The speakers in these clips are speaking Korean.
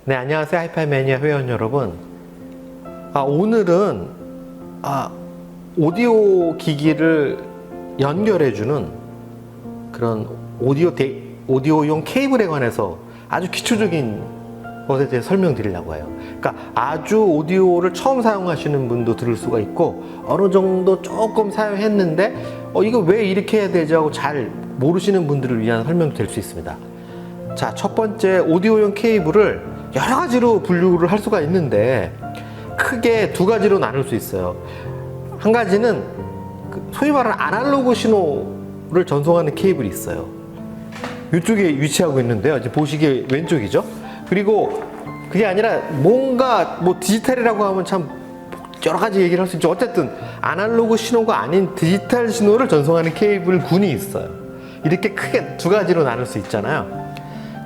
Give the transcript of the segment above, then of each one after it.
네, 안녕하세요. 하이파이 매니아 회원 여러분. 오늘은 오디오 기기를 연결해주는 그런 오디오용 케이블에 관해서 아주 기초적인 것에 대해 설명드리려고 해요. 그러니까 아주 오디오를 처음 사용하시는 분도 들을 수가 있고, 어느 정도 조금 사용했는데 이거 왜 이렇게 해야 되지 하고 잘 모르시는 분들을 위한 설명도 될 수 있습니다. 자, 첫 번째, 오디오용 케이블을 여러 가지로 분류를 할 수가 있는데 크게 두 가지로 나눌 수 있어요. 한 가지는 소위 말하는 아날로그 신호를 전송하는 케이블이 있어요. 이쪽에 위치하고 있는데요. 이제 보시기에 왼쪽이죠. 그리고 그게 아니라 뭔가 디지털이라고 하면 참 여러 가지 얘기를 할 수 있죠. 어쨌든 아날로그 신호가 아닌 디지털 신호를 전송하는 케이블 군이 있어요. 이렇게 크게 두 가지로 나눌 수 있잖아요.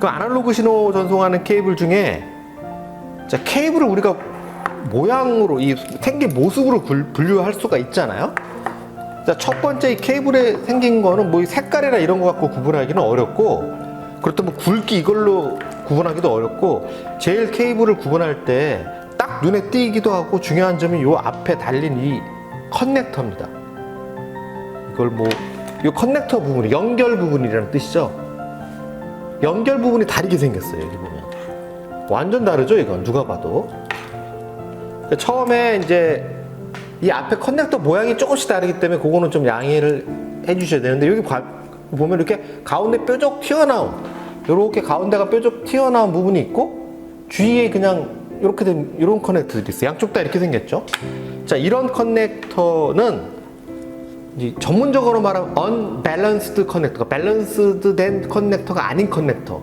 그 아날로그 신호 전송하는 케이블 중에 케이블을 우리가 모양으로 이 생긴 모습으로 분류할 수가 있잖아요. 자, 첫 번째 이 케이블에 생긴 거는 색깔이나 이런 거 갖고 구분하기는 어렵고, 그렇다면 굵기 이걸로 구분하기도 어렵고, 제일 케이블을 구분할 때 딱 눈에 띄기도 하고 중요한 점이 요 앞에 달린 이 커넥터입니다. 이걸 이 커넥터 부분이 연결 부분이라는 뜻이죠. 연결 부분이 다르게 생겼어요. 여기 보면 완전 다르죠. 이건 누가 봐도. 처음에 이제 이 앞에 커넥터 모양이 조금씩 다르기 때문에 그거는 좀 양해를 해주셔야 되는데, 여기 보면 이렇게 가운데 뾰족 튀어나온, 이렇게 가운데가 뾰족 튀어나온 부분이 있고, 주위에 그냥 이렇게 된 이런 커넥터들이 있어요. 양쪽 다 이렇게 생겼죠. 자, 이런 커넥터는 이제 전문적으로 말하면 unbalanced 커넥터, 밸런스드 된 커넥터가 아닌 커넥터.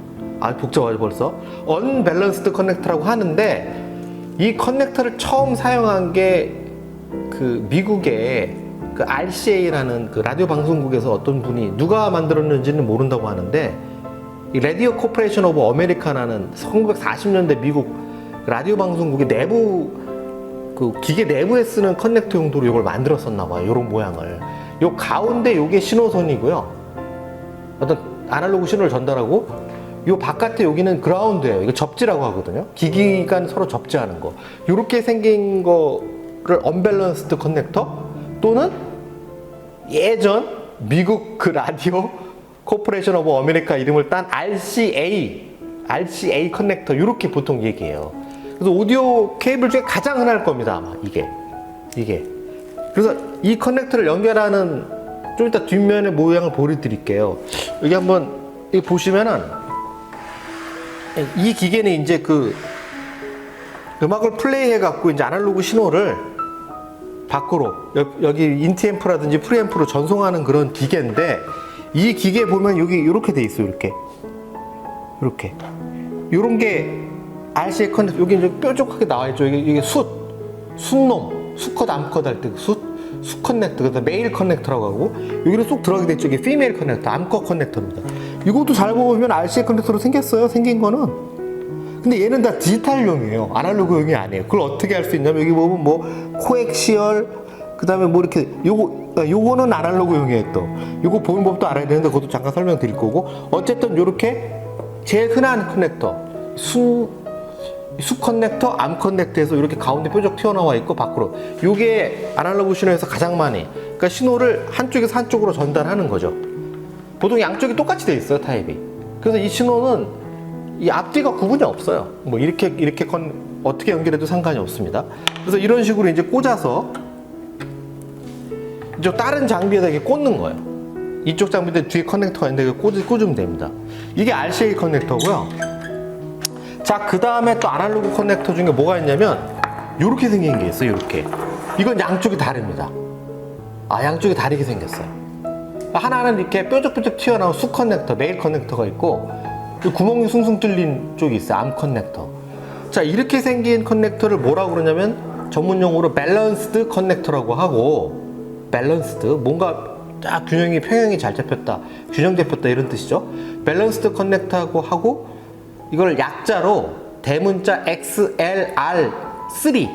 복잡하죠 벌써. unbalanced 커넥터라고 하는데, 이 커넥터를 처음 사용한 게 미국의 RCA라는 라디오 방송국에서 어떤 분이 누가 만들었는지는 모른다고 하는데, 이 라디오 코퍼레이션 오브 아메리카라는 1940년대 미국 라디오 방송국의 내부 기계 내부에 쓰는 커넥터 용도로 이걸 만들었었나 봐요. 이런 모양을. 요 가운데 요게 신호선이고요. 어떤 아날로그 신호를 전달하고, 요 바깥에 여기는 그라운드예요. 이거 접지라고 하거든요. 기기 간 서로 접지하는 거. 요렇게 생긴 거를 언밸런스드 커넥터, 또는 예전 미국 라디오 코퍼레이션 오브 아메리카 이름을 딴 RCA 커넥터, 요렇게 보통 얘기해요. 그래서 오디오 케이블 중에 가장 흔할 겁니다, 아마 이게. 그래서 이 커넥터를 연결하는, 좀 이따 뒷면의 모양을 보여드릴게요. 여기 한번 보시면은, 이 기계는 이제 음악을 플레이해갖고 이제 아날로그 신호를 밖으로, 여기 인티앰프라든지 프리앰프로 전송하는 그런 기계인데, 이 기계 보면 여기 이렇게 돼 있어요. 이렇게. 요런 게 RCA 커넥터, 여기 이제 뾰족하게 나와있죠. 이게 수컷, 암컷 할 때 수 커넥터, 그래서 메일 커넥터라고 하고, 여기로 쏙 들어가게 됐죠. 이게 피메일 커넥터, 암컷 커넥터입니다. 이것도 잘 보면 RCA 커넥터로 생겼어요. 생긴 거는. 근데 얘는 다 디지털용이에요. 아날로그용이 아니에요. 그걸 어떻게 할 수 있냐면, 여기 보면 코엑시얼, 그 다음에 이렇게, 요거는 아날로그용이에요. 또 요거 보는 법도 알아야 되는데 그것도 잠깐 설명드릴 거고, 어쨌든 요렇게 제일 흔한 커넥터, 수 커넥터, 암 커넥터에서 이렇게 가운데 뾰족 튀어나와 있고 밖으로, 요게 아날로그 신호에서 가장 많이, 그러니까 신호를 한쪽에서 한쪽으로 전달하는 거죠. 보통 양쪽이 똑같이 돼 있어요, 타입이. 그래서 이 신호는 이 앞뒤가 구분이 없어요. 이렇게 어떻게 연결해도 상관이 없습니다. 그래서 이런 식으로 이제 꽂아서 이쪽 다른 장비에다 이렇게 꽂는 거예요. 이쪽 장비인데 뒤에 커넥터가 있는데 꽂으면 됩니다. 이게 RCA 커넥터고요. 자, 그 다음에 또 아날로그 커넥터 중에 뭐가 있냐면, 요렇게 생긴 게 있어요. 요렇게. 이건 양쪽이 다릅니다. 양쪽이 다르게 생겼어요. 하나는 이렇게 뾰족뾰족 튀어나온 수 커넥터, 메일 커넥터가 있고, 구멍이 숭숭 뚫린 쪽이 있어요. 암 커넥터. 자, 이렇게 생긴 커넥터를 뭐라고 그러냐면, 전문용어로 밸런스드 커넥터라고 하고, 밸런스드, 뭔가 딱 평형이 잘 잡혔다, 균형 잡혔다, 이런 뜻이죠. 밸런스드 커넥터라고 하고, 이걸 약자로 대문자 XLR3,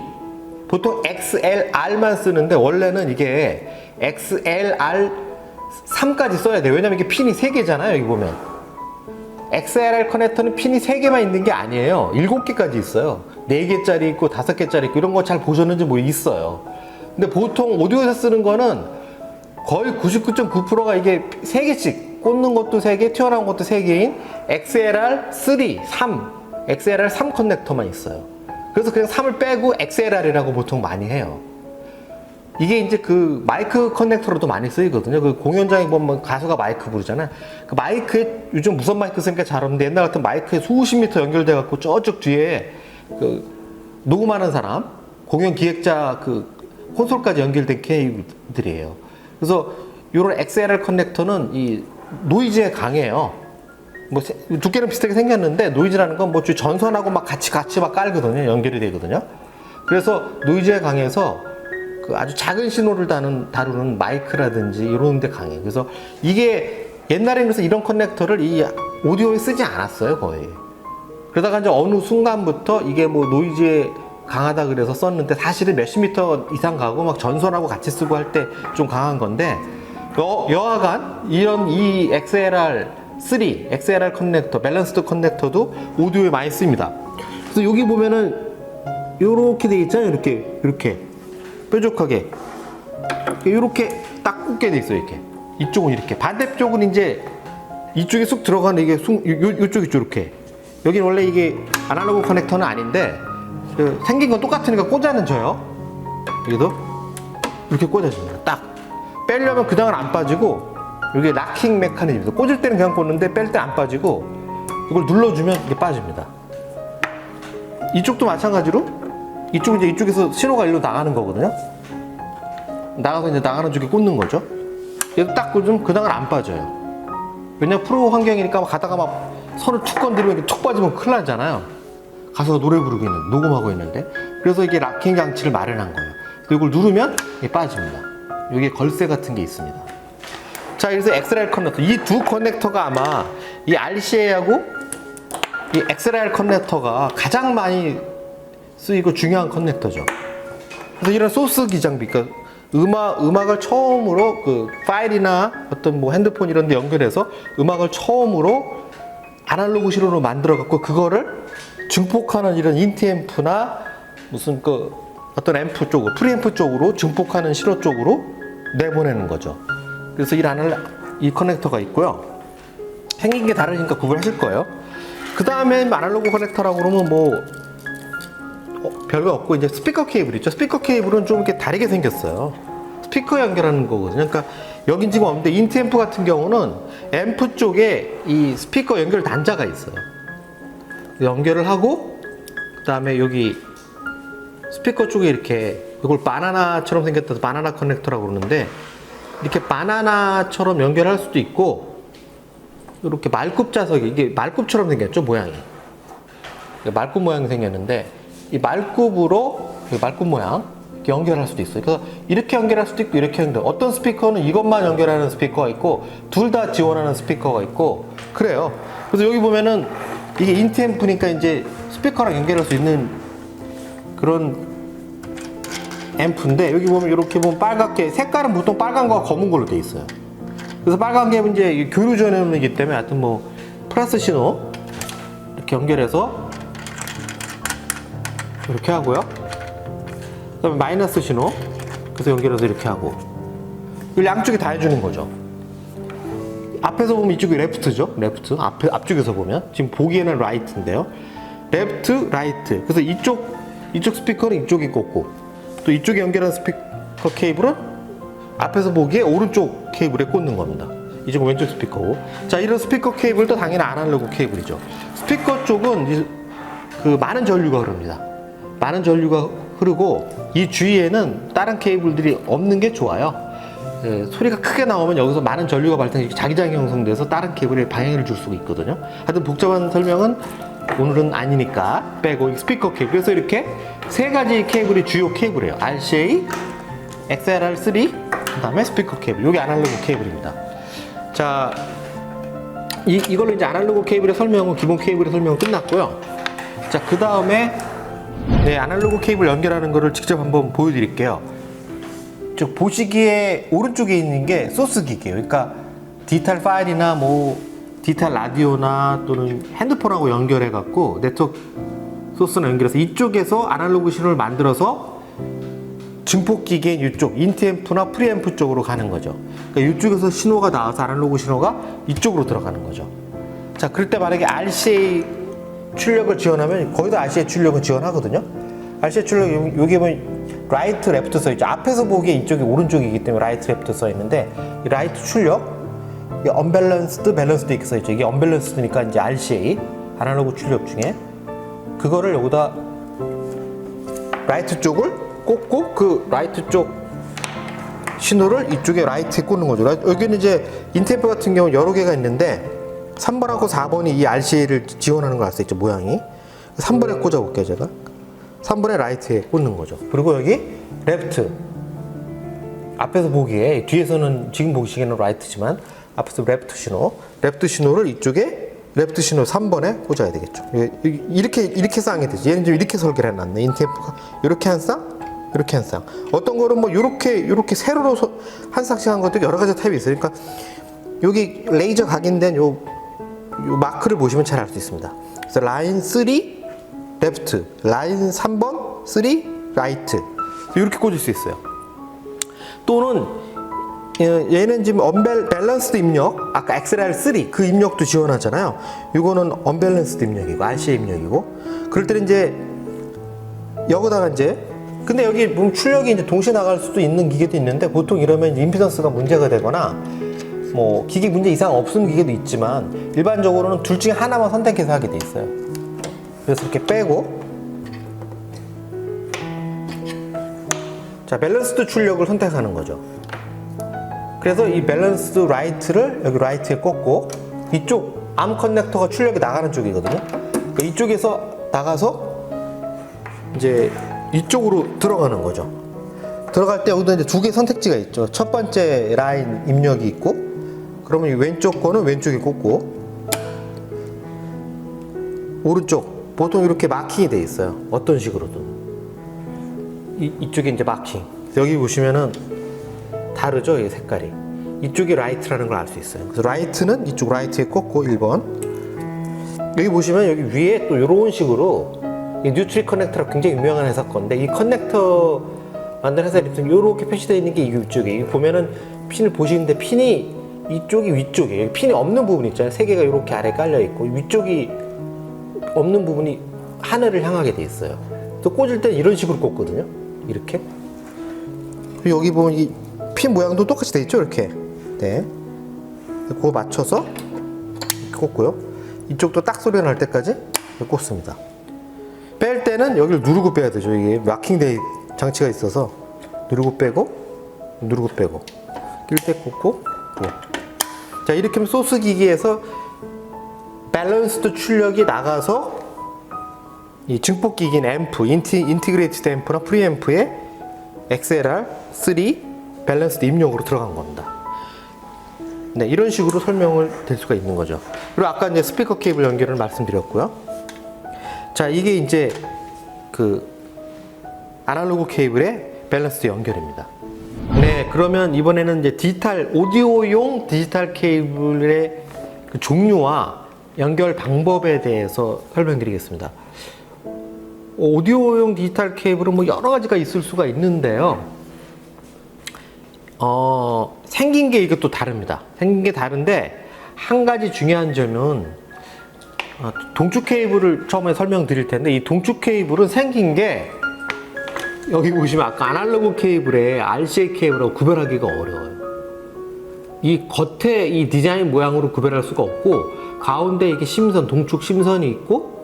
보통 XLR만 쓰는데 원래는 이게 XLR3까지 써야 돼요. 왜냐면 이게 핀이 3개잖아요. 여기 보면 XLR 커넥터는 핀이 3개만 있는 게 아니에요. 7개까지 있어요. 4개짜리 있고 5개짜리 있고 이런 거 잘 보셨는지 뭐 있어요. 근데 보통 오디오에서 쓰는 거는 거의 99.9%가 이게 3개씩 꽂는 것도 3개, 튀어나온 것도 3개인 XLR 3, XLR 3 커넥터만 있어요. 그래서 그냥 3을 빼고 XLR이라고 보통 많이 해요. 이게 이제 그 마이크 커넥터로도 많이 쓰이거든요. 그 공연장에 보면 가수가 마이크 부르잖아요. 그 마이크에 요즘 무선 마이크 쓰니까 잘 없는데 옛날 같은 마이크에 수십 미터 연결돼 갖고 저쪽 뒤에 그 녹음하는 사람, 공연 기획자 그 콘솔까지 연결된 케이블들이에요. 그래서 이런 XLR 커넥터는 이 노이즈에 강해요. 뭐 두께는 비슷하게 생겼는데 노이즈라는 건 뭐 전선하고 막 같이 막 깔거든요. 연결이 되거든요. 그래서 노이즈에 강해서 그 아주 작은 신호를 다루는 마이크라든지 이런 데 강해요. 그래서 이게 옛날에는 그래서 이런 커넥터를 이 오디오에 쓰지 않았어요, 거의. 그러다가 이제 어느 순간부터 이게 뭐 노이즈에 강하다 그래서 썼는데 사실은 몇십 미터 이상 가고 막 전선하고 같이 쓰고 할 때 좀 강한 건데 여하간 이런 이 XLR3, XLR 커넥터, 밸런스드 커넥터도 오디오에 많이 씁니다. 그래서 여기 보면은 요렇게 돼 있잖아요. 이렇게 뾰족하게 이렇게 딱 꽂게 돼 있어요. 이렇게 이쪽은 이렇게 반대쪽은 이제 이쪽에 쑥 들어가는 이게 요쪽이 이렇게 여기는 원래 이게 아날로그 커넥터는 아닌데 생긴 건 똑같으니까 꽂아는 져요. 여기도 이렇게 꽂아줍니다. 딱 빼려면 그냥은 안 빠지고 이게 락킹 메커니즘입니다. 꽂을 때는 그냥 꽂는데 뺄 때 안 빠지고 이걸 눌러주면 이게 빠집니다. 이쪽도 마찬가지로 이쪽은 이제 이쪽에서 신호가 일로 나가는 거거든요. 나가서 이제 나가는 쪽에 꽂는 거죠. 얘도 딱 꽂으면 그냥은 안 빠져요. 왜냐면 프로 환경이니까 가다가 막 손을 툭 건드리면 이렇게 툭 빠지면 큰일 나잖아요. 가수가 노래 부르고 있는, 녹음하고 있는데. 그래서 이게 락킹 장치를 마련한 거예요. 그리고 이걸 누르면 이게 빠집니다. 여기에 걸쇠 같은 게 있습니다. 자, 그래서 XLR 커넥터. 이 두 커넥터가 아마 이 RCA하고 이 XLR 커넥터가 가장 많이 쓰이고 중요한 커넥터죠. 그래서 이런 소스 기장비, 그러니까 음악을 처음으로 그 파일이나 어떤 뭐 핸드폰 이런 데 연결해서 음악을 처음으로 아날로그 시로로 만들어 갖고 그거를 증폭하는 이런 인티앰프나 무슨 그 어떤 앰프 쪽으로, 프리앰프 쪽으로 증폭하는 시로 쪽으로 내보내는 거죠. 그래서 이 커넥터가 있고요. 생긴 게 다르니까 구분하실 거예요. 그 다음에 아날로그 커넥터라고 그러면 뭐 별거 없고 이제 스피커 케이블 있죠. 스피커 케이블은 좀 이렇게 다르게 생겼어요. 스피커 연결하는 거거든요. 그러니까 여긴 지금 없는데 인티앰프 같은 경우는 앰프 쪽에 이 스피커 연결 단자가 있어요. 연결을 하고 그 다음에 여기 스피커 쪽에 이렇게 이걸 바나나처럼 생겼다 바나나 커넥터라고 그러는데 이렇게 바나나처럼 연결할 수도 있고 이렇게 말굽 자석이 이게 말굽처럼 생겼죠, 모양이. 말굽 모양이 생겼는데 이 말굽으로 말굽 모양 이렇게 연결할 수도 있어요. 그래서 이렇게 연결할 수도 있고 이렇게 연결. 어떤 스피커는 이것만 연결하는 스피커가 있고 둘 다 지원하는 스피커가 있고 그래요. 그래서 여기 보면은 이게 인티앰프니까 이제 스피커랑 연결할 수 있는 그런 앰프인데 여기 보면 이렇게 보면 빨갛게 색깔은 보통 빨간 거와 검은 걸로 돼 있어요. 그래서 빨간 게 이제 교류 전원이기 때문에 하여튼 뭐 플러스 신호 이렇게 연결해서 이렇게 하고요. 그 다음에 마이너스 신호 그래서 연결해서 이렇게 하고 이걸 양쪽에 다 해주는 거죠. 앞에서 보면 이쪽이 레프트죠. 레프트 앞쪽에서 보면 지금 보기에는 라이트인데요. 레프트, 라이트. 그래서 이쪽 스피커는 이쪽에 꽂고 또 이쪽에 연결한 스피커 케이블은 앞에서 보기에 오른쪽 케이블에 꽂는 겁니다. 이쪽은 왼쪽 스피커고. 자, 이런 스피커 케이블도 당연히 아날로그 케이블이죠. 스피커 쪽은 그 많은 전류가 흐릅니다. 많은 전류가 흐르고 이 주위에는 다른 케이블들이 없는 게 좋아요. 소리가 크게 나오면 여기서 많은 전류가 발생해 자기장이 형성돼서 다른 케이블에 방해를 줄 수가 있거든요. 하여튼 복잡한 설명은 오늘은 아니니까 빼고 스피커 케이블. 그래서 이렇게 세 가지 케이블이 주요 케이블이에요. RCA, XLR3, 그 다음에 스피커 케이블. 이게 아날로그 케이블입니다. 자, 이걸로 이제 아날로그 케이블의 설명은 기본 케이블의 설명은 끝났고요. 자, 그 다음에 아날로그 케이블 연결하는 거를 직접 한번 보여드릴게요. 즉 보시기에 오른쪽에 있는 게 소스 기기예요. 그러니까 디지털 파일이나 뭐 디지털 라디오나 또는 핸드폰하고 연결해 갖고 네트워크 소스나 연결해서 이쪽에서 아날로그 신호를 만들어서 증폭기계인 이쪽 인트앰프나 프리앰프 쪽으로 가는 거죠. 그러니까 이쪽에서 신호가 나와서 아날로그 신호가 이쪽으로 들어가는 거죠. 자, 그럴 때 만약에 RCA 출력을 지원하면 거기도 RCA 출력을 지원하거든요. RCA 출력 여기 보면 라이트 레프트 써 있죠. 앞에서 보기에 이쪽이 오른쪽이기 때문에 라이트 레프트 써 있는데 이 라이트 출력 이게 언밸런스드 밸런스드 이렇게 써 있죠. 이게 언밸런스드니까 이제 RCA 아날로그 출력 중에 그거를 여기다 라이트 쪽을 꽂고 그 라이트 쪽 신호를 이쪽에 라이트에 꽂는 거죠. 여기는 이제 인템프 같은 경우 여러 개가 있는데 3번하고 4번이 이 RCA를 지원하는 걸 알 수 있죠, 모양이. 3번에 꽂아 볼게요, 제가. 3번에 라이트에 꽂는 거죠. 그리고 여기 레프트. 앞에서 보기에, 뒤에서는 지금 보시기에는 라이트지만 앞에서 레프트 신호. 레프트 신호를 이쪽에 레프트 신호 3번에 꽂아야 되겠죠. 이렇게 쌍이 되죠. 얘는 좀 이렇게 설계를 해놨네. 인템프가 이렇게 한 쌍, 이렇게 한 쌍. 어떤 거는 뭐 이렇게 세로로 한 쌍씩 한 것도 여러 가지 타입이 있어요. 그러니까 여기 레이저 각인된 요 마크를 보시면 잘 알 수 있습니다. 그래서 라인 3 레프트, 라인 3번 3 라이트 이렇게 꽂을 수 있어요. 또는 얘는 지금 언밸런스드 입력, 아까 XLR3 그 입력도 지원하잖아요. 이거는 언밸런스드 입력이고 RCA 입력이고, 그럴 때는 이제 여기다가 이제 근데 여기 보면 출력이 이제 동시에 나갈 수도 있는 기계도 있는데 보통 이러면 임피던스가 문제가 되거나 뭐 기계 문제 이상 없는 기계도 있지만 일반적으로는 둘 중에 하나만 선택해서 하게 돼 있어요. 그래서 이렇게 빼고, 자, 밸런스드 출력을 선택하는 거죠. 그래서 이 밸런스드 라이트를 여기 라이트에 꽂고, 이쪽 암 커넥터가 출력이 나가는 쪽이거든요. 그러니까 이쪽에서 나가서 이제 이쪽으로 들어가는 거죠. 들어갈 때 여기도 이제 두 개 선택지가 있죠. 첫 번째 라인 입력이 있고, 그러면 이 왼쪽 거는 왼쪽에 꽂고, 오른쪽 보통 이렇게 마킹이 돼 있어요. 어떤 식으로든 이쪽에 이제 마킹. 여기 보시면은 다르죠, 이 색깔이. 이쪽이 라이트라는 걸 알 수 있어요. 그래서 라이트는 이쪽 라이트에 꽂고 1번. 여기 보시면 여기 위에 또 이런 식으로 이 뉴트리 커넥터가 굉장히 유명한 회사 건데, 이 커넥터 만든 회사에 이렇게 표시되어 있는 게 이쪽에. 여기 보면은 핀을 보시는데 핀이 이쪽이 위쪽에, 여기 핀이 없는 부분 있잖아요. 세 개가 이렇게 아래에 깔려 있고 위쪽이 없는 부분이 하늘을 향하게 돼 있어요. 또 꽂을 때 이런 식으로 꽂거든요. 이렇게. 여기 보면 이 핀 모양도 똑같이 돼 있죠, 이렇게. 네. 그거 맞춰서 이렇게 꽂고요. 이쪽도 딱 소리가 날 때까지 꽂습니다. 뺄 때는 여기를 누르고 빼야 되죠. 이게 마킹 장치가 있어서 누르고 빼고 누르고 빼고 낄 때 꽂고 또. 자, 이렇게 하면 소스 기기에서 밸런스드 출력이 나가서 이 증폭 기기인 앰프, 인티그레이티드 앰프나 프리앰프에 XLR3 밸런스드 입력으로 들어간 겁니다. 네, 이런 식으로 설명을 될 수가 있는 거죠. 그리고 아까 이제 스피커 케이블 연결을 말씀드렸고요. 자, 이게 이제 그 아날로그 케이블의 밸런스드 연결입니다. 네, 그러면 이번에는 이제 오디오용 디지털 케이블의 그 종류와 연결 방법에 대해서 설명드리겠습니다. 오디오용 디지털 케이블은 뭐 여러 가지가 있을 수가 있는데요. 생긴 게 이게 또 다릅니다. 생긴 게 다른데 한 가지 중요한 점은 동축 케이블을 처음에 설명드릴 텐데, 이 동축 케이블은 생긴 게 여기 보시면 아까 아날로그 케이블에 RCA 케이블하고 구별하기가 어려워요. 이 겉에 이 디자인 모양으로 구별할 수가 없고, 가운데 이렇게 심선, 동축 심선이 있고,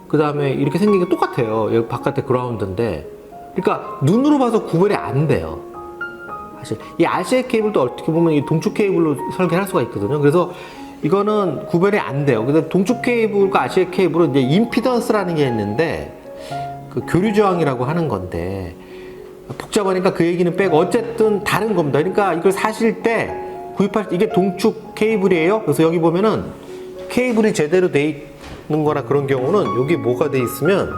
그 다음에 이렇게 생긴 게 똑같아요. 여기 바깥에 그라운드인데, 그러니까 눈으로 봐서 구별이 안 돼요. 사실 이 RCA 케이블도 어떻게 보면 이 동축 케이블로 설계를 할 수가 있거든요. 그래서 이거는 구별이 안 돼요. 근데 동축 케이블과 RCA 케이블은 이제 임피던스라는 게 있는데, 그 교류 저항이라고 하는 건데 복잡하니까 그 얘기는 빼고 어쨌든 다른 겁니다. 그러니까 이걸 사실 때 구입할 때 이게 동축 케이블이에요. 그래서 여기 보면은 케이블이 제대로 돼 있는 거나 그런 경우는 여기 뭐가 돼 있으면,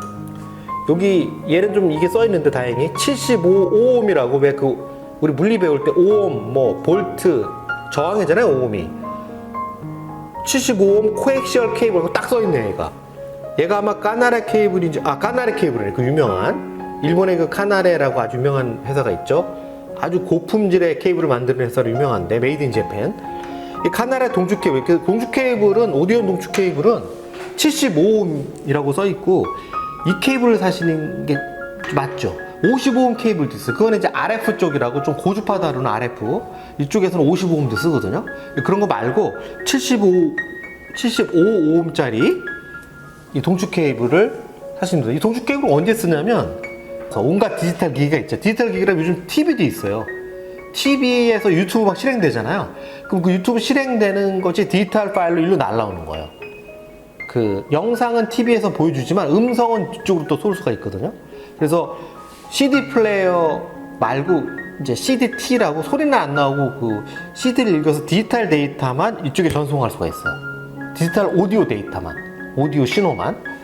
여기 얘는 좀 이게 써 있는데 다행히 75오음이라고, 왜 그 우리 물리 배울 때 오hm, 뭐 볼트 저항이잖아요, 오음이. 75옴 코엑시얼 케이블하고 딱 써있네. 얘가 아마 까나레 케이블인지, 까나레 케이블이네. 그 유명한 일본의 그 카나레라고 아주 유명한 회사가 있죠. 아주 고품질의 케이블을 만드는 회사로 유명한데, 메이드 인 재팬. 이 카나레 동축 케이블, 그 동축 케이블은, 오디온 동축 케이블은 75옴이라고 써있고, 이 케이블을 사시는 게 맞죠. 55옴 케이블도 있어요. 그거는 이제 RF 쪽이라고 좀 고주파 다루는 RF. 이쪽에서는 55옴도 쓰거든요. 그런 거 말고 75옴짜리 이 동축 케이블을 사시면 돼요. 이 동축 케이블을 언제 쓰냐면, 온갖 디지털 기기가 있죠. 디지털 기기라 요즘 TV도 있어요. TV에서 유튜브 막 실행되잖아요. 그럼 그 유튜브 실행되는 것이 디지털 파일로 일로 날라오는 거예요. 그 영상은 TV에서 보여주지만 음성은 이쪽으로 또 쏠 수가 있거든요. 그래서 CD 플레이어 말고 이제 CDT라고 소리는 안 나오고 그 CD를 읽어서 디지털 데이터만 이쪽에 전송할 수가 있어요. 디지털 오디오 데이터만, 오디오 신호만.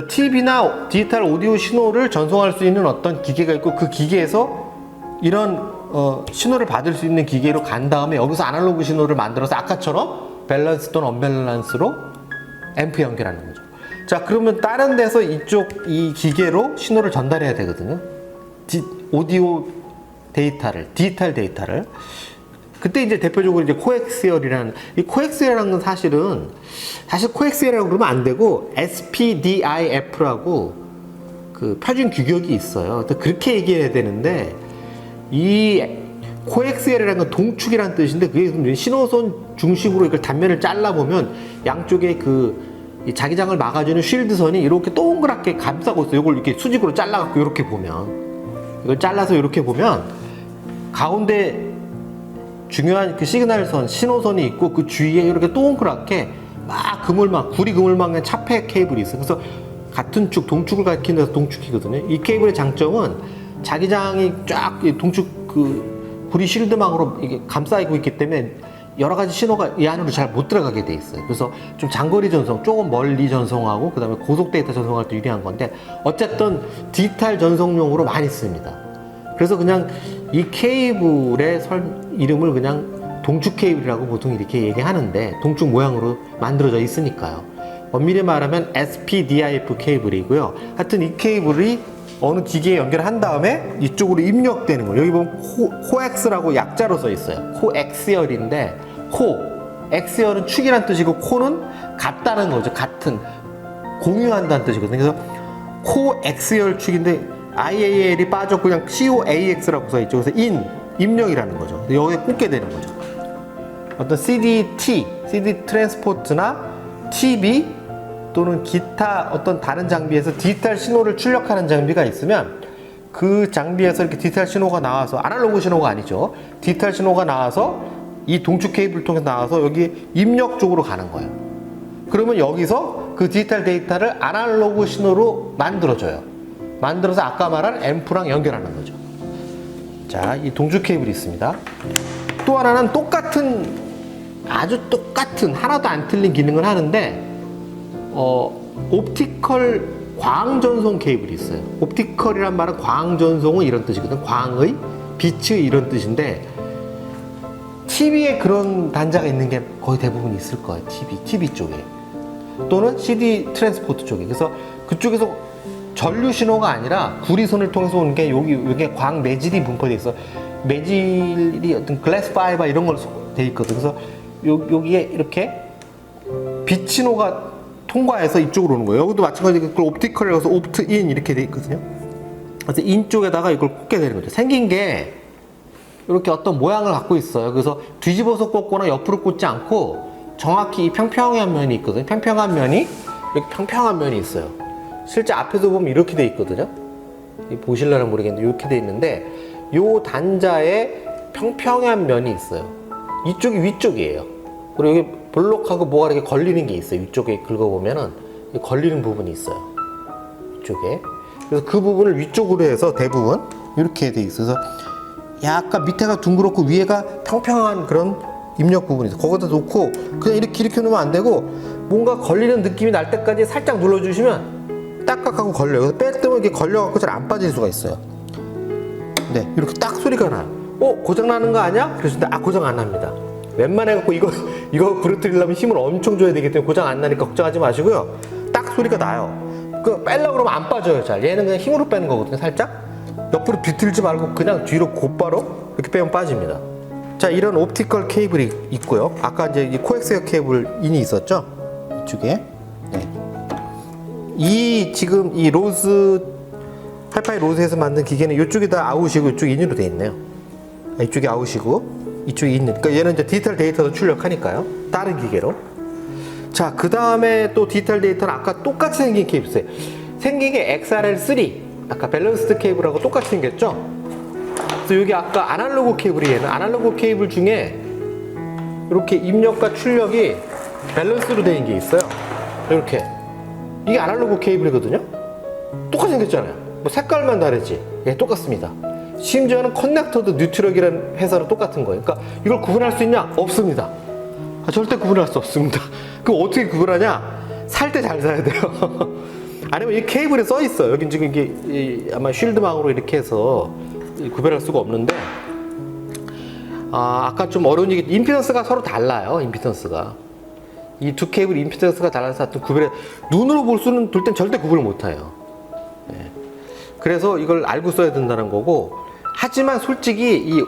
TV나 디지털 오디오 신호를 전송할 수 있는 어떤 기계가 있고, 그 기계에서 이런 신호를 받을 수 있는 기계로 간 다음에 여기서 아날로그 신호를 만들어서 아까처럼 밸런스 또는 언밸런스로 앰프 연결하는 거죠. 자, 그러면 다른 데서 이 기계로 신호를 전달해야 되거든요. 오디오 데이터를, 디지털 데이터를. 그때 이제 대표적으로 이제 코엑시얼이라는, 이 코엑시얼이라는 건 사실 코엑시얼이라고 그러면 안 되고 SPDIF라고 그 표준 규격이 있어요. 그렇게 얘기해야 되는데, 이 코엑시얼이라는 건 동축이라는 뜻인데, 그게 신호선 중심으로 이걸 단면을 잘라보면 양쪽에 이 자기장을 막아주는 쉴드선이 이렇게 동그랗게 감싸고 있어요. 이걸 이렇게 수직으로 잘라갖고 이렇게 보면, 이걸 잘라서 이렇게 보면 가운데 중요한 그 시그널선, 신호선이 있고 그 주위에 이렇게 동그랗게 막 구리 그물망에 차폐 케이블이 있어요. 그래서 같은 축, 동축을 가리키는 데서 동축이거든요. 이 케이블의 장점은 자기장이 쫙 동축 구리 쉴드망으로 이게 감싸이고 있기 때문에 여러 가지 신호가 이 안으로 잘 못 들어가게 돼 있어요. 그래서 좀 장거리 전송, 조금 멀리 전송하고 그다음에 고속 데이터 전송할 때 유리한 건데, 어쨌든 디지털 전송용으로 많이 씁니다. 그래서 그냥 이 케이블의 이름을 그냥 동축 케이블이라고 보통 이렇게 얘기하는데, 동축 모양으로 만들어져 있으니까요. 엄밀히 말하면 SPDIF 케이블이고요. 하여튼 이 케이블이 어느 기계에 연결한 다음에 이쪽으로 입력되는 거예요. 여기 보면 코엑스라고 약자로 써 있어요. 코엑시얼인데, 엑시얼은 축이란 뜻이고 코는 같다는 거죠. 같은, 공유한다는 뜻이거든요. 그래서 코엑시얼 축인데 IAL이 빠졌고 그냥 COAX라고 써 있죠. 그래서 입력이라는 거죠. 여기에 꽂게 되는 거죠. 어떤 CD 트랜스포트나 TV 또는 기타 어떤 다른 장비에서 디지털 신호를 출력하는 장비가 있으면, 그 장비에서 이렇게 디지털 신호가 나와서, 아날로그 신호가 아니죠. 디지털 신호가 나와서 이 동축 케이블을 통해서 나와서 여기 입력 쪽으로 가는 거예요. 그러면 여기서 그 디지털 데이터를 아날로그 신호로 만들어줘요. 만들어서 아까 말한 앰프랑 연결하는 거죠. 자, 이 동축 케이블이 있습니다. 또 하나는 아주 똑같은, 하나도 안 틀린 기능을 하는데, 옵티컬 광전송 케이블이 있어요. 옵티컬이란 말은 광전송은 이런 뜻이거든. 광의, 빛의 이런 뜻인데, TV에 그런 단자가 있는 게 거의 대부분 있을 거예요. TV 쪽에. 또는 CD 트랜스포트 쪽에. 그래서 그쪽에서 전류 신호가 아니라 구리선을 통해서 오는 게 여기에 광 매질이 분포되어 있어. 매질이 어떤 글래스 파이버 이런 걸로 돼 있거든. 그래서 여기에 이렇게 빛 신호가 통과해서 이쪽으로 오는 거예요. 여기도 마찬가지로 그걸 옵티컬이라고 해서 옵트인 이렇게 돼 있거든요. 그래서 인 쪽에다가 이걸 꽂게 되는 거죠. 생긴 게 이렇게 어떤 모양을 갖고 있어요. 그래서 뒤집어서 꽂거나 옆으로 꽂지 않고 정확히 이 평평한 면이 있거든요. 평평한 면이 이렇게 평평한 면이 있어요. 실제 앞에서 보면 이렇게 돼 있거든요. 보실려나 모르겠는데 이렇게 돼 있는데, 요 단자에 평평한 면이 있어요. 이쪽이 위쪽이에요. 그리고 여기 볼록하고 뭐가 이렇게 걸리는 게 있어요. 위쪽에 긁어보면은 걸리는 부분이 있어요. 이쪽에. 그래서 그 부분을 위쪽으로 해서 대부분 이렇게 돼 있어서 약간 밑에가 둥그렇고 위에가 평평한 그런 입력 부분이 있어요. 거기다 놓고 그냥 이렇게 놓으면 안 되고, 뭔가 걸리는 느낌이 날 때까지 살짝 눌러주시면 딱딱하고 걸려요. 그래서 뺄 때면 이렇게 걸려갖고 잘 안 빠질 수가 있어요. 네, 이렇게 딱 소리가 나요. 고장 나는 거 아니야? 그러시는데 고장 안 납니다. 웬만해갖고 이거 부러뜨리려면 힘을 엄청 줘야 되기 때문에 고장 안 나니까 걱정하지 마시고요. 딱 소리가 나요. 그 빼려고 그러면 안 빠져요. 잘. 얘는 그냥 힘으로 빼는 거거든요. 살짝 옆으로 비틀지 말고 그냥 뒤로 곧바로 이렇게 빼면 빠집니다. 자, 이런 옵티컬 케이블이 있고요. 아까 이제 이 코엑스웨어 케이블 인이 있었죠? 이쪽에. 네. 이 지금 이 하이파이 로즈에서 만든 기계는 이쪽이 다 아웃이고 이쪽 인으로 되어 있네요. 이쪽이 아웃이고 이쪽이 인. 그러니까 얘는 이제 디지털 데이터도 출력하니까요. 다른 기계로. 자, 그 다음에 또 디지털 데이터는 아까 똑같이 생긴 케이블 있어요. 생긴 게 XRL3. 아까 밸런스드 케이블하고 똑같이 생겼죠? 그래서 여기 아까 아날로그 케이블이 아날로그 케이블 중에 이렇게 입력과 출력이 밸런스로 되어 게 있어요. 이렇게. 이게 아날로그 케이블이거든요? 똑같이 생겼잖아요. 뭐 색깔만 다르지. 예, 똑같습니다. 심지어는 커넥터도 뉴트럭이라는 회사로 똑같은 거예요. 그러니까 이걸 구분할 수 있냐? 없습니다. 절대 구분할 수 없습니다. 그럼 어떻게 구분하냐? 살 때 잘 사야 돼요. 아니면 이 케이블에 써 있어요. 여긴 지금 이게 아마 쉴드망으로 이렇게 해서 구별할 수가 없는데, 아까 좀 어려운 얘기, 임피던스가 서로 달라요. 임피던스가. 이 두 케이블 임피던스가 달라서 하여튼 눈으로 볼 수는 둘 땐 절대 구분을 못 해요. 네. 그래서 이걸 알고 써야 된다는 거고, 하지만 솔직히 이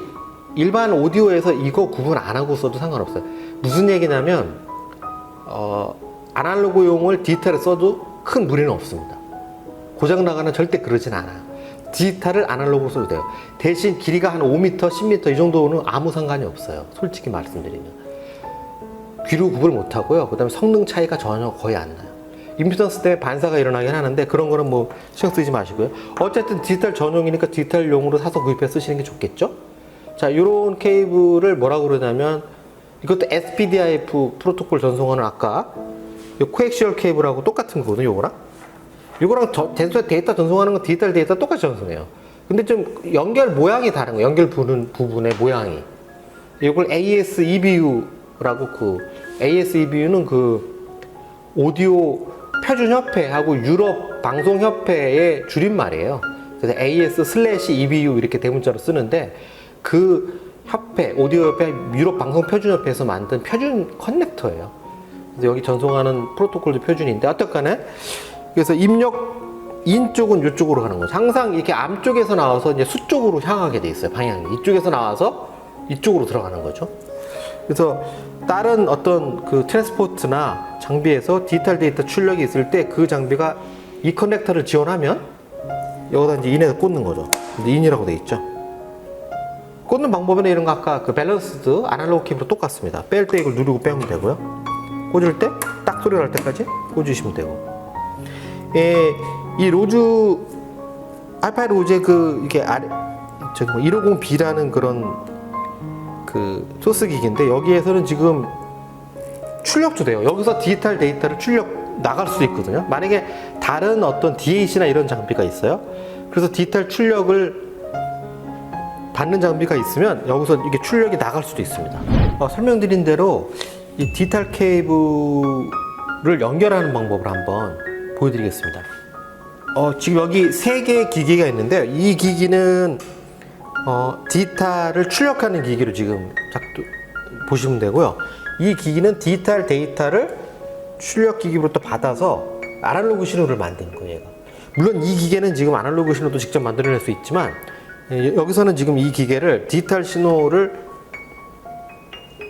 일반 오디오에서 이거 구분 안 하고 써도 상관없어요. 무슨 얘기냐면, 아날로그용을 디지털에 써도 큰 무리는 없습니다. 고장나거나 절대 그러진 않아요. 디지털을 아날로그로 써도 돼요. 대신 길이가 한 5m, 10m 이 정도는 아무 상관이 없어요. 솔직히 말씀드리면. 귀로 구분을 못 하고요. 그 다음에 성능 차이가 전혀 거의 안 나요. 임피던스 때문에 반사가 일어나긴 하는데 그런 거는 뭐 신경 쓰지 마시고요. 어쨌든 디지털 전용이니까 디지털용으로 사서 구입해 쓰시는 게 좋겠죠? 자, 요런 케이블을 뭐라고 그러냐면, 이것도 SPDIF 프로토콜 전송하는 아까 요 코엑시얼 케이블하고 똑같은 거거든요. 요거랑 데이터 전송하는 건 디지털 데이터 똑같이 전송해요. 근데 좀 연결 모양이 다른 거예요. 연결 부분의 모양이. 이걸 ASEBU라고, ASEBU는 오디오 표준협회하고 유럽 방송협회의 줄임말이에요. 그래서 AS/EBU 이렇게 대문자로 쓰는데, 그 협회, 오디오 협회, 유럽 방송 표준협회에서 만든 표준 커넥터예요. 그래서 여기 전송하는 프로토콜도 표준인데, 어떡하네? 그래서 인 쪽은 이쪽으로 가는 거죠. 항상 이렇게 암 쪽에서 나와서 이제 수 쪽으로 향하게 돼 있어요. 방향이. 이쪽에서 나와서 이쪽으로 들어가는 거죠. 그래서 다른 어떤 트랜스포트나 장비에서 디지털 데이터 출력이 있을 때 그 장비가 이 커넥터를 지원하면 여기다 이제 인에서 꽂는 거죠. 근데 인이라고 돼 있죠. 꽂는 방법은 이런 거 아까 밸런스드 아날로그 케이블로 똑같습니다. 뺄 때 이걸 누르고 빼면 되고요. 꽂을 때 딱 소리가 날 때까지 꽂으시면 되고. 이 하이파이 로즈의 이게 150B라는 그런 소스 기기인데, 여기에서는 지금 출력도 돼요. 여기서 디지털 데이터를 나갈 수도 있거든요. 만약에 다른 어떤 DAC나 이런 장비가 있어요. 그래서 디지털 출력을 받는 장비가 있으면 여기서 이게 출력이 나갈 수도 있습니다. 설명드린 대로 이 디지털 케이블을 연결하는 방법을 한번 보여드리겠습니다. 지금 여기 3개의 기기가 있는데요. 이 기기는 디지털을 출력하는 기기로 지금 보시면 되고요. 이 기기는 디지털 데이터를 출력 기기로부터 받아서 아날로그 신호를 만드는 거예요. 얘가. 물론 이 기계는 지금 아날로그 신호도 직접 만들어낼 수 있지만, 여기서는 지금 이 기계를 디지털 신호를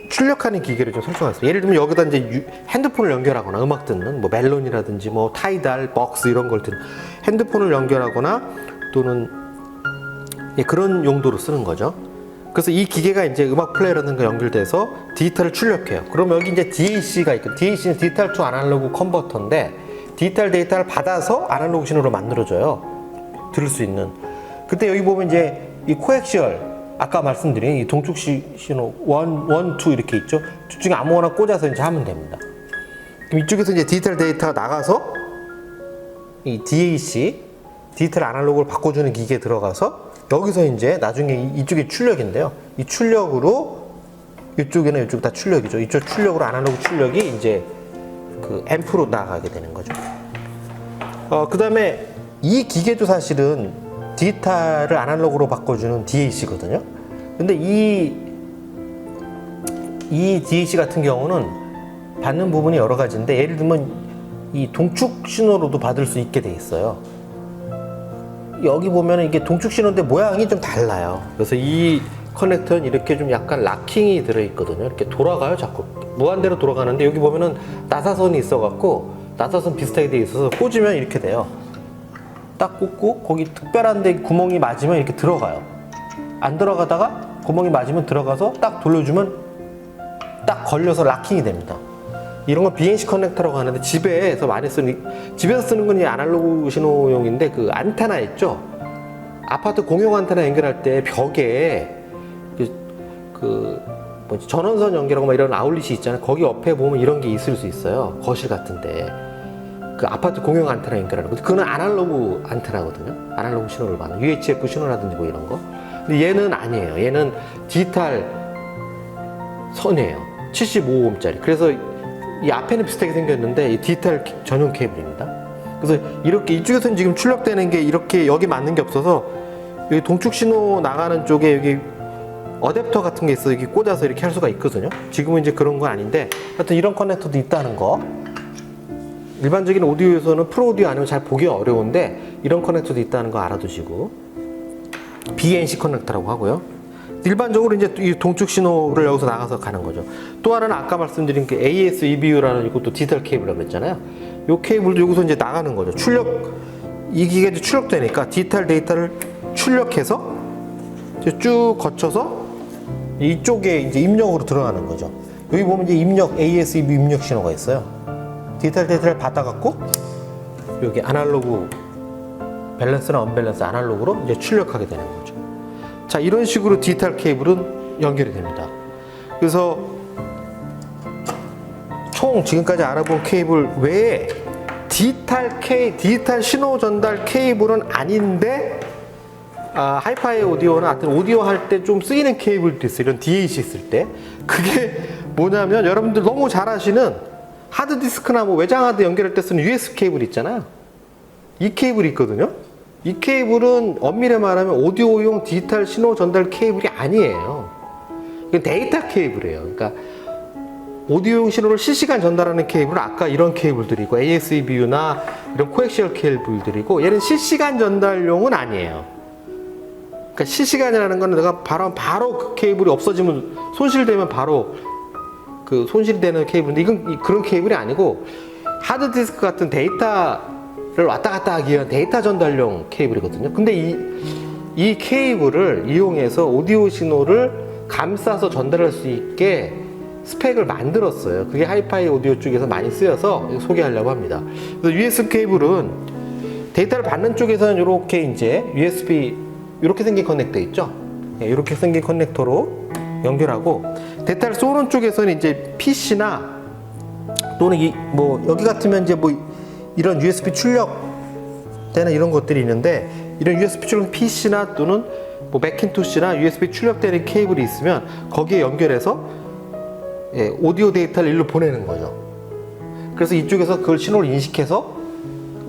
출력하는 기계를 좀 설정했어요. 예를 들면 여기다 이제 핸드폰을 연결하거나 음악 듣는 뭐 멜론이라든지 뭐 타이달, 벅스 이런 걸 듣는 핸드폰을 연결하거나 또는 그런 용도로 쓰는 거죠. 그래서 이 기계가 이제 음악 플레이어라든가 연결돼서 디지털을 출력해요. 그러면 여기 이제 DAC가 있고, DAC는 디지털 투 아날로그 컨버터인데 디지털 데이터를 받아서 아날로그 신호로 만들어줘요. 들을 수 있는. 그때 여기 보면 이제 이 코엑시얼, 아까 말씀드린 이 동축 신호 1, 2 이렇게 있죠. 둘 중에 아무거나 꽂아서 이제 하면 됩니다. 그럼 이쪽에서 이제 디지털 데이터가 나가서 이 DAC, 디지털 아날로그를 바꿔주는 기계에 들어가서 여기서 이제 나중에 이쪽이 출력인데요. 이 출력으로 이쪽이나 이쪽 다 출력이죠. 이쪽 출력으로 아날로그 출력이 이제 앰프로 나가게 되는 거죠. 그 다음에 이 기계도 사실은 디지털을 아날로그로 바꿔주는 DAC거든요. 근데 이 이 DAC 같은 경우는 받는 부분이 여러 가지인데, 예를 들면 이 동축 신호로도 받을 수 있게 돼 있어요. 여기 보면 이게 동축 신호인데 모양이 좀 달라요. 그래서 이 커넥터는 이렇게 좀 약간 락킹이 들어있거든요. 이렇게 돌아가요, 자꾸. 무한대로 돌아가는데, 여기 보면은 나사선이 있어갖고, 나사선 비슷하게 돼 있어서 꽂으면 이렇게 돼요. 딱 꽂고, 거기 특별한 데 구멍이 맞으면 이렇게 들어가요. 안 들어가다가 구멍이 맞으면 들어가서 딱 돌려주면 딱 걸려서 락킹이 됩니다. 이런 건 BNC 커넥터라고 하는데, 집에서 많이 집에서 쓰는 건 이 아날로그 신호용인데, 그 안테나 있죠? 아파트 공용 안테나 연결할 때 벽에 뭐지, 전원선 연결하고 막 이런 아울렛이 있잖아요. 거기 옆에 보면 이런 게 있을 수 있어요. 거실 같은데. 그 아파트 공용 안테나 연결하는 거. 그거는 아날로그 안테나거든요. 아날로그 신호를 받는. UHF 신호라든지 뭐 이런 거. 근데 얘는 아니에요. 얘는 디지털 선이에요. 75ohm짜리. 그래서 이 앞에는 비슷하게 생겼는데 이 디지털 전용 케이블입니다. 그래서 이렇게 이쪽에서는 지금 출력되는 게 이렇게 여기 맞는 게 없어서 여기 동축 신호 나가는 쪽에 여기 어댑터 같은 게 있어 여기 꽂아서 이렇게 할 수가 있거든요. 지금은 이제 그런 건 아닌데 하여튼 이런 커넥터도 있다는 거. 일반적인 오디오에서는 프로 오디오 아니면 잘 보기 어려운데 이런 커넥터도 있다는 거 알아두시고, BNC 커넥터라고 하고요. 일반적으로 이제 이 동축 신호를 여기서 나가서 가는 거죠. 또 하나는 아까 말씀드린 그 AS EBU라는 이것도 디지털 케이블이라고 했잖아요. 이 케이블도 여기서 이제 나가는 거죠. 이 기계가 이제 출력되니까 디지털 데이터를 출력해서 이제 쭉 거쳐서 이쪽에 이제 입력으로 들어가는 거죠. 여기 보면 이제 입력, AS EBU 입력 신호가 있어요. 디지털 데이터를 받아갖고 여기 아날로그 밸런스나 언밸런스 아날로그로 이제 출력하게 되는 거죠. 자, 이런 식으로 디지털 케이블은 연결이 됩니다. 그래서 총 지금까지 알아본 케이블 외에 디지털 신호 전달 케이블은 아닌데 하이파이 오디오나 하여튼 오디오 할 때 좀 쓰이는 케이블도 있어요. 이런 DAC 있을 때. 그게 뭐냐면 여러분들 너무 잘 아시는 하드디스크나 뭐 외장하드 연결할 때 쓰는 USB 케이블 있잖아요. 이 케이블이 있거든요. 이 케이블은 엄밀히 말하면 오디오용 디지털 신호 전달 케이블이 아니에요. 이건 데이터 케이블이에요. 그러니까 오디오용 신호를 실시간 전달하는 케이블은 아까 이런 케이블들이고 ASEBU나 이런 코엑시얼 케이블들이고, 얘는 실시간 전달용은 아니에요. 그러니까 실시간이라는 거는 내가 바로 그 케이블이 없어지면 손실되면 바로 그 손실되는 케이블인데, 이건 그런 케이블이 아니고 하드디스크 같은 데이터를 왔다 갔다 하기 위한 데이터 전달용 케이블이거든요. 근데 이 케이블을 이용해서 오디오 신호를 감싸서 전달할 수 있게 스펙을 만들었어요. 그게 하이파이 오디오 쪽에서 많이 쓰여서 소개하려고 합니다. 그래서 USB 케이블은 데이터를 받는 쪽에서는 이렇게 이제 USB 이렇게 생긴 커넥터 있죠? 이렇게 생긴 커넥터로 연결하고, 데이터를 쏘는 쪽에서는 이제 PC나 또는 뭐 여기 같으면 이제 뭐 이런 USB 출력되는 이런 것들이 있는데, 이런 USB 출력 PC나 또는 뭐 맥킨토시나 USB 출력되는 케이블이 있으면 거기에 연결해서 오디오 데이터를 일로 보내는 거죠. 그래서 이쪽에서 그걸 신호를 인식해서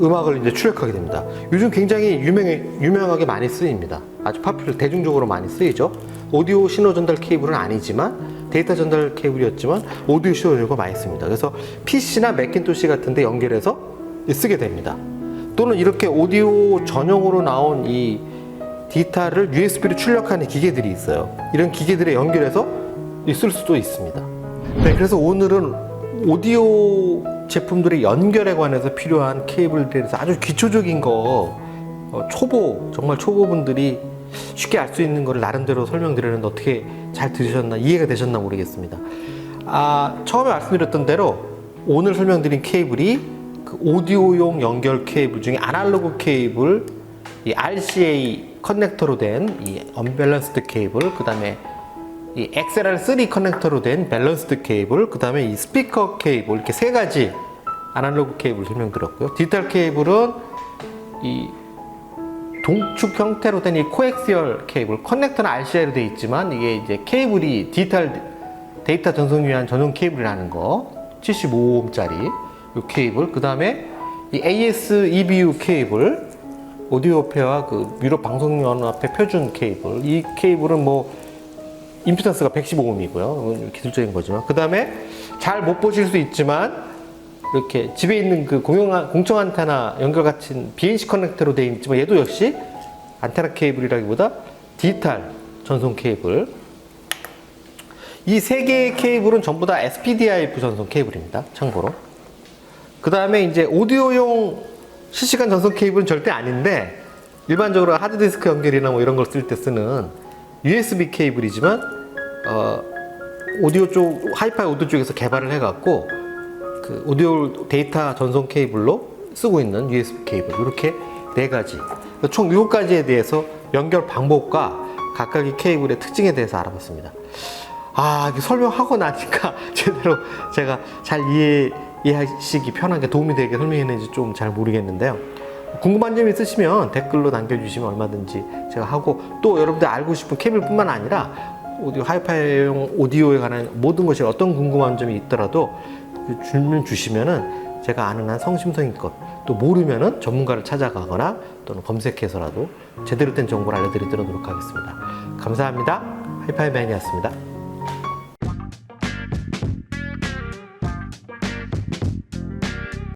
음악을 이제 출력하게 됩니다. 요즘 굉장히 유명하게 많이 쓰입니다. 아주 대중적으로 많이 쓰이죠. 오디오 신호 전달 케이블은 아니지만 데이터 전달 케이블이었지만 오디오 신호 전달과 많이 씁니다. 그래서 PC나 맥킨토시 같은 데 연결해서 쓰게 됩니다. 또는 이렇게 오디오 전용으로 나온 이 디지털을 USB로 출력하는 기계들이 있어요. 이런 기계들에 연결해서 쓸 수도 있습니다. 네, 그래서 오늘은 오디오 제품들의 연결에 관해서 필요한 케이블들에 대해서 아주 기초적인 거, 정말 초보분들이 쉽게 알 수 있는 거를 나름대로 설명드렸는데 어떻게 잘 들으셨나, 이해가 되셨나 모르겠습니다. 처음에 말씀드렸던 대로 오늘 설명드린 케이블이 그 오디오용 연결 케이블 중에 아날로그 케이블, 이 RCA 커넥터로 된 이 언밸런스드 케이블, 그 다음에 이 XLR3 커넥터로 된 밸런스드 케이블, 그 다음에 이 스피커 케이블, 이렇게 세 가지 아날로그 케이블 설명드렸고요. 디지털 케이블은 이 동축 형태로 된 이 코엑시얼 케이블, 커넥터는 RCA로 되어 있지만 이게 이제 케이블이 디지털 데이터 전송 위한 전용 케이블이라는 거, 75ohm짜리 이 케이블, 그 다음에 이 AS-EBU 케이블, 오디오협회와 그 유럽 방송연합회 표준 케이블, 이 케이블은 뭐 임피던스가 115ohm이고요. 기술적인 거지만. 그 다음에 잘 못 보실 수 있지만 이렇게 집에 있는 그 공청 안테나 연결 같은 BNC 커넥터로 되어 있지만 얘도 역시 안테나 케이블이라기보다 디지털 전송 케이블. 이 세 개의 케이블은 전부 다 SPDIF 전송 케이블입니다. 참고로. 그 다음에 이제 오디오용 실시간 전송 케이블은 절대 아닌데 일반적으로 하드디스크 연결이나 뭐 이런 걸 쓸 때 쓰는 USB 케이블이지만 오디오 쪽 하이파이 오디오 쪽에서 개발을 해갖고 그 오디오 데이터 전송 케이블로 쓰고 있는 USB 케이블 이렇게 네 가지 총 7가지에 대해서 연결 방법과 각각의 케이블의 특징에 대해서 알아봤습니다. 이게 설명하고 나니까 제대로 제가 잘 이해하시기 편하게 도움이 되게 설명했는지 좀 잘 모르겠는데요. 궁금한 점 있으시면 댓글로 남겨주시면 얼마든지 제가 하고, 또 여러분들 알고 싶은 케이블뿐만 아니라 오디오 하이파이용 오디오에 관한 모든 것이 어떤 궁금한 점이 있더라도 질문 주시면은 제가 아는 한 성심성의껏, 또 모르면은 전문가를 찾아가거나 또는 검색해서라도 제대로 된 정보를 알려드리도록 하겠습니다. 감사합니다. 하이파이맨이었습니다.